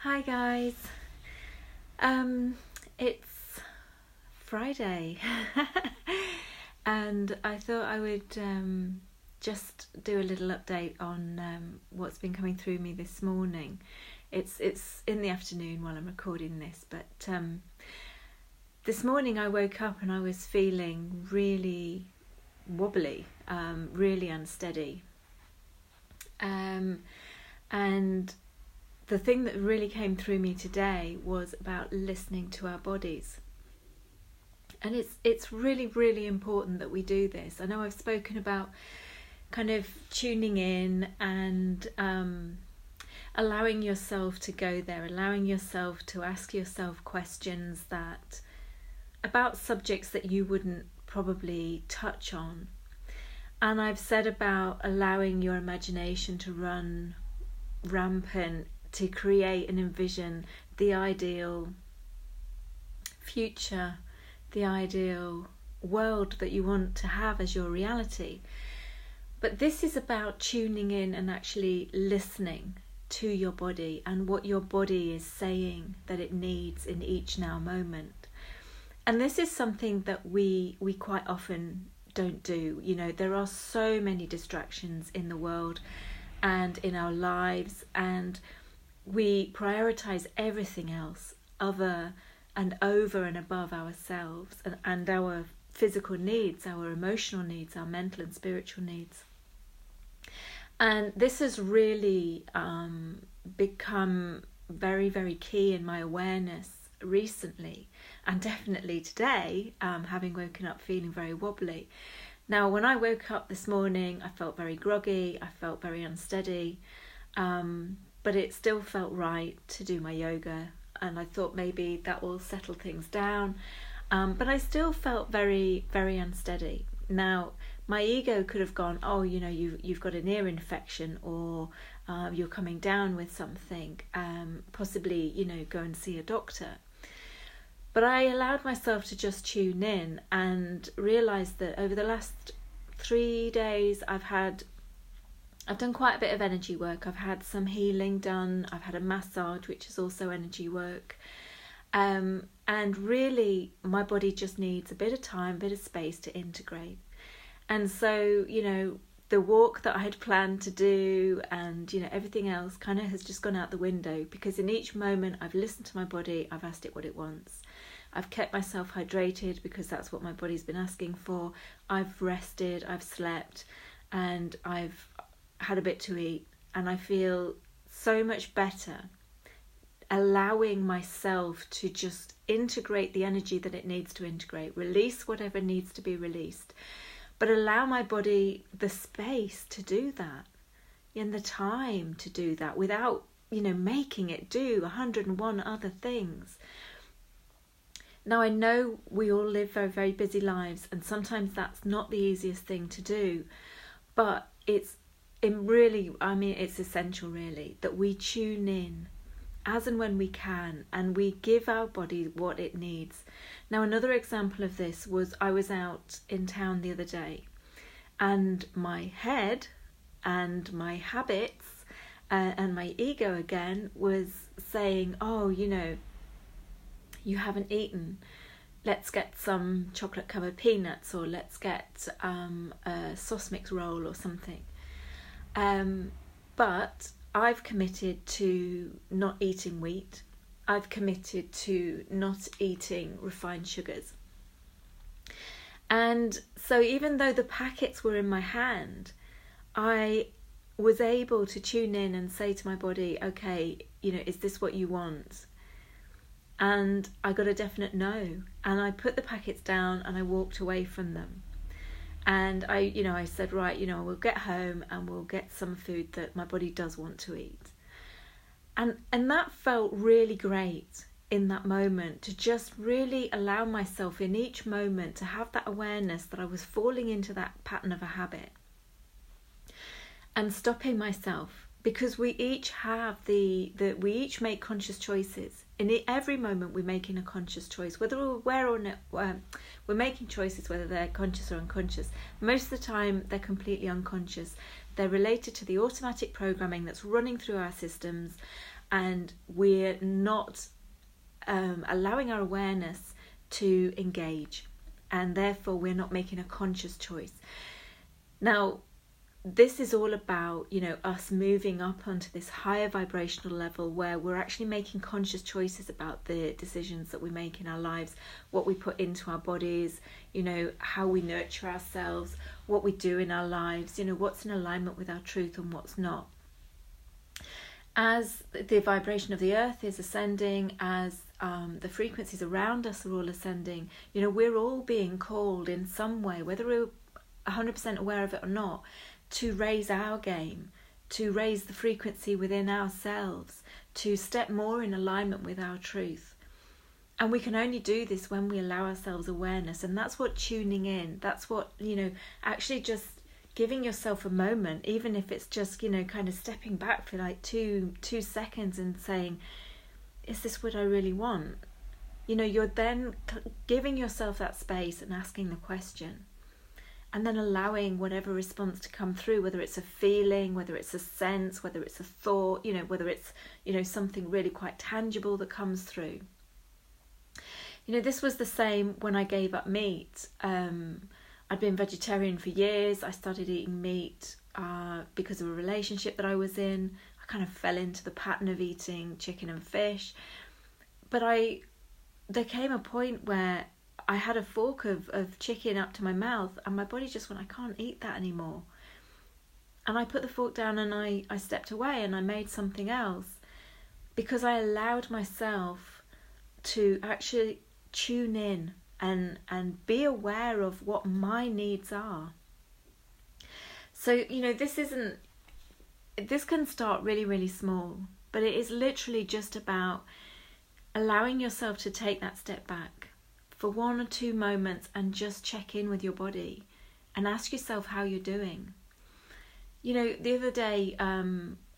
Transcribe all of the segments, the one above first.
Hi guys. It's Friday and I thought I would just do a little update on what's been coming through me this morning. It's in the afternoon while I'm recording this, but this morning I woke up and I was feeling really wobbly, really unsteady, and the thing that really came through me today was about listening to our bodies. And it's really, really important that we do this. I know I've spoken about kind of tuning in and allowing yourself to go there, allowing yourself to ask yourself questions about subjects that you wouldn't probably touch on. And I've said about allowing your imagination to run rampant, to create and envision the ideal future, the ideal world that you want to have as your reality. But this is about tuning in and actually listening to your body and what your body is saying that it needs in each now moment. And this is something that we quite often don't do. You know, there are so many distractions in the world and in our lives, and we prioritize everything else other and over and above ourselves and our physical needs, our emotional needs, our mental and spiritual needs. And this has really become very, very key in my awareness recently, and definitely today, having woken up feeling very wobbly. Now, when I woke up this morning, I felt very groggy, I felt very unsteady, but it still felt right to do my yoga, and I thought maybe that will settle things down, but I still felt very, very unsteady. Now, my ego could have gone, oh, you know, you've got an ear infection, or you're coming down with something, possibly, you know, go and see a doctor. But I allowed myself to just tune in and realised that over the last 3 days I've done quite a bit of energy work. I've had some healing done. I've had a massage, which is also energy work. And really, my body just needs a bit of time, a bit of space to integrate. And so, you know, the walk that I had planned to do and, you know, everything else kind of has just gone out the window, because in each moment I've listened to my body, I've asked it what it wants. I've kept myself hydrated because that's what my body's been asking for. I've rested, I've slept, and I've had a bit to eat, and I feel so much better allowing myself to just integrate the energy that it needs to integrate, release whatever needs to be released, but allow my body the space to do that and the time to do that without, you know, making it do 101 other things. Now, I know we all live very, very busy lives, and sometimes that's not the easiest thing to do, but it's essential really that we tune in as and when we can, and we give our body what it needs. Now, another example of this was I was out in town the other day, and my head and my habits and my ego again was saying, oh, you know, you haven't eaten, let's get some chocolate covered peanuts, or let's get a sauce mix roll or something. But I've committed to not eating wheat. I've committed to not eating refined sugars. And so even though the packets were in my hand, I was able to tune in and say to my body, okay, you know, is this what you want? And I got a definite no. And I put the packets down and I walked away from them. And I said, right, you know, we'll get home and we'll get some food that my body does want to eat. And that felt really great in that moment, to just really allow myself in each moment to have that awareness that I was falling into that pattern of a habit, and stopping myself, because we each have we each make conscious choices. In every moment we're making a conscious choice, whether we're aware or not. We're making choices whether they're conscious or unconscious. Most of the time they're completely unconscious. They're related to the automatic programming that's running through our systems, and we're not allowing our awareness to engage, and therefore we're not making a conscious choice. Now, this is all about, us moving up onto this higher vibrational level where we're actually making conscious choices about the decisions that we make in our lives, what we put into our bodies, how we nurture ourselves, what we do in our lives, what's in alignment with our truth and what's not. As the vibration of the earth is ascending, as the frequencies around us are all ascending, we're all being called in some way, whether we're 100% aware of it or not, to raise our game, to raise the frequency within ourselves, to step more in alignment with our truth. And we can only do this when we allow ourselves awareness, and that's what tuning in, that's what, actually just giving yourself a moment, even if it's just, kind of stepping back for like two seconds and saying, is this what I really want? You're then giving yourself that space and asking the question, and then allowing whatever response to come through, whether it's a feeling, whether it's a sense, whether it's a thought, whether it's, something really quite tangible that comes through. This was the same when I gave up meat. I'd been vegetarian for years. I started eating meat because of a relationship that I was in. I kind of fell into the pattern of eating chicken and fish. But there came a point where I had a fork of chicken up to my mouth, and my body just went, I can't eat that anymore. And I put the fork down and I stepped away and I made something else, because I allowed myself to actually tune in and be aware of what my needs are. So, this can start really, really small, but it is literally just about allowing yourself to take that step back for 1 or 2 moments and just check in with your body and ask yourself how you're doing. The other day,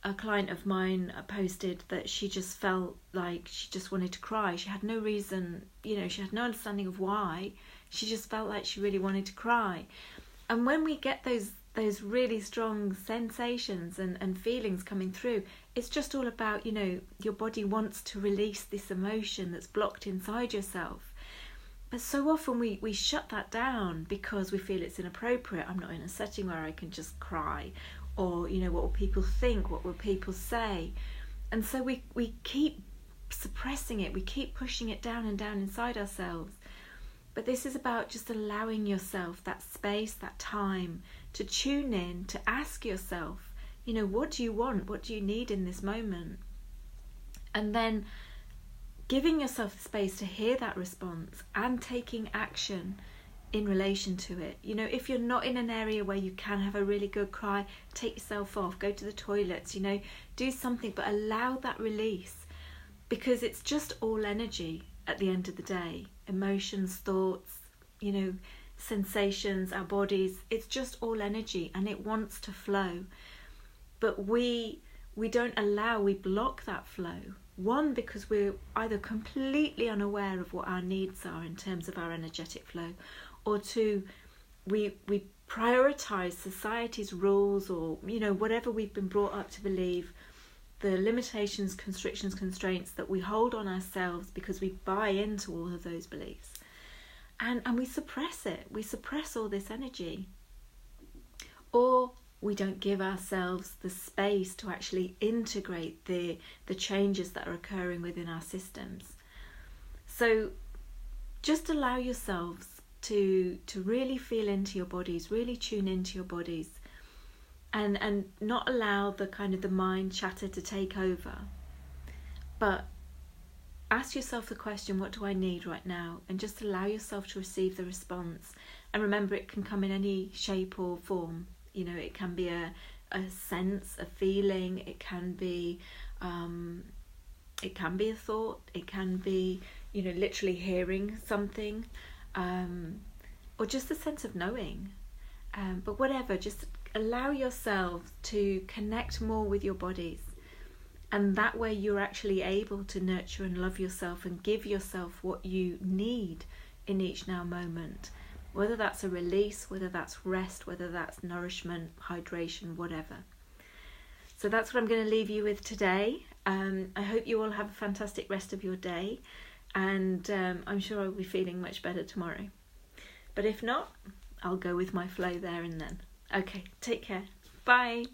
a client of mine posted that she just felt like she just wanted to cry. She had no reason, she had no understanding of why. She just felt like she really wanted to cry. And when we get those really strong sensations and feelings coming through, it's just all about, your body wants to release this emotion that's blocked inside yourself. But so often we shut that down because we feel it's inappropriate. I'm not in a setting where I can just cry, or, what will people think? What will people say? And so we keep suppressing it. We keep pushing it down and down inside ourselves. But this is about just allowing yourself that space, that time to tune in, to ask yourself, what do you want? What do you need in this moment? And then giving yourself the space to hear that response and taking action in relation to it. If you're not in an area where you can have a really good cry, take yourself off, go to the toilets, do something, but allow that release, because it's just all energy at the end of the day. Emotions, thoughts, sensations, our bodies, it's just all energy and it wants to flow. But we don't allow, we block that flow. One, because we're either completely unaware of what our needs are in terms of our energetic flow, or two, we prioritize society's rules, or whatever we've been brought up to believe, the limitations, constrictions, constraints that we hold on ourselves because we buy into all of those beliefs, and we suppress it. We suppress all this energy, or we don't give ourselves the space to actually integrate the changes that are occurring within our systems. So just allow yourselves to really feel into your bodies, really tune into your bodies, and not allow the kind of the mind chatter to take over, but ask yourself the question, what do I need right now? And just allow yourself to receive the response. And remember, it can come in any shape or form. It can be a sense, a feeling, it can be a thought, it can be, literally hearing something, or just a sense of knowing. But whatever, just allow yourself to connect more with your bodies. And that way you're actually able to nurture and love yourself and give yourself what you need in each now moment. Whether that's a release, whether that's rest, whether that's nourishment, hydration, whatever. So that's what I'm going to leave you with today. I hope you all have a fantastic rest of your day, and I'm sure I'll be feeling much better tomorrow. But if not, I'll go with my flow there and then. Okay, take care. Bye.